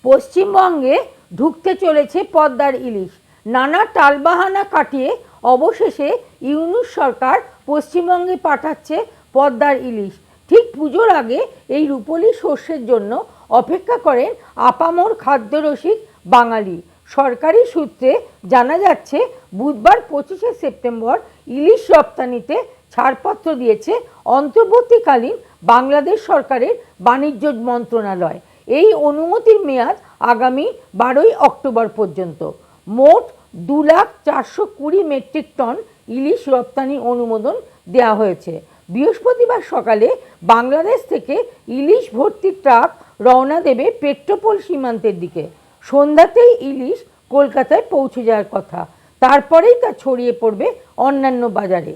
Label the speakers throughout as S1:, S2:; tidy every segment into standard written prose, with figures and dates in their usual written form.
S1: পশ্চিমবঙ্গে ঢুকতে চলেছে পদ্মার ইলিশ। নানা টালবাহানা কাটিয়ে অবশেষে ইউনূস সরকার পশ্চিমবঙ্গে পাঠাচ্ছে পদ্মার ইলিশ। ঠিক পুজোর আগে এই রূপোলি শস্যের জন্য অপেক্ষা করেন আপামর খাদ্যরসিক বাঙালি। সরকারি সূত্রে জানা যাচ্ছে, বুধবার 25শে সেপ্টেম্বর ইলিশ রপ্তানিতে ছাড়পত্র দিয়েছে অন্তর্বর্তীকালীন বাংলাদেশ সরকারের বাণিজ্য মন্ত্রণালয়। এই অনুমতির মেয়াদ আগামী 12ই অক্টোবর পর্যন্ত। মোট 2,420,000 মেট্রিক টন ইলিশ রপ্তানি অনুমোদন দেওয়া হয়েছে। বৃহস্পতিবার সকালে বাংলাদেশ থেকে ইলিশ ভর্তি ট্রাক রওনা দেবে পেট্রোপোল সীমান্তের দিকে। সন্ধ্যাতেই ইলিশ কলকাতায় পৌঁছে যাওয়ার কথা, তারপরেই তা ছড়িয়ে পড়বে অন্যান্য বাজারে।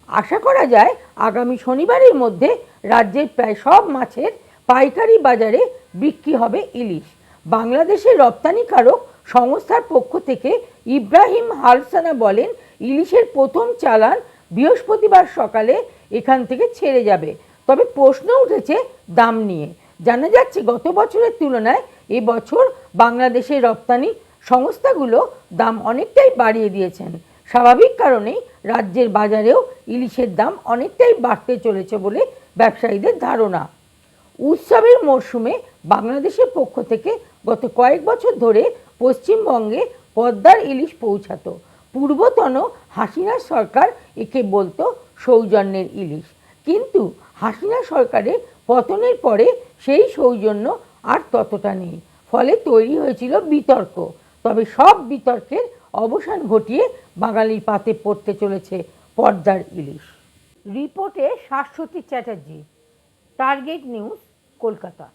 S1: আশা করা যায় আগামী শনিবারের মধ্যে রাজ্যের প্রায় সব মাছের পাইকারি বাজারে বিক্রি হবে ইলিশ। বাংলাদেশের রপ্তানিকারক সংস্থার পক্ষ থেকে ইব্রাহিম হালসানা বলেন, ইলিশের প্রথম চালান বৃহস্পতিবার সকালে এখান থেকে ছেড়ে যাবে। তবে প্রশ্ন উঠেছে দাম নিয়ে। জানা যাচ্ছে, গত বছরের তুলনায় এবছর বাংলাদেশের রপ্তানি সংস্থাগুলো দাম অনেকটাই বাড়িয়ে দিয়েছেন। স্বাভাবিক কারণেই রাজ্যের বাজারেও ইলিশের দাম অনেকটাই বাড়তে চলেছে বলে ব্যবসায়ীদের ধারণা। উৎসবের মরশুমে বাংলাদেশের পক্ষ থেকে গত কয়েক বছর ধরে পশ্চিমবঙ্গে পদ্মার ইলিশ পৌঁছাতো। পূর্বতন হাসিনা সরকার একে বলতো সৌজন্যের ইলিশ, কিন্তু হাসিনা সরকারের পতনের পরে সেই সৌজন্য আর ততটা নেই। ফলে তৈরি হয়েছিল বিতর্ক। তবে সব বিতর্কের অবসান ঘটিয়ে বাঙালির পাতে পড়তে চলেছে পদ্মার ইলিশ। রিপোর্টে শাশ্বতী চ্যাটার্জি, টার্গেট নিউজ, কলকাতা।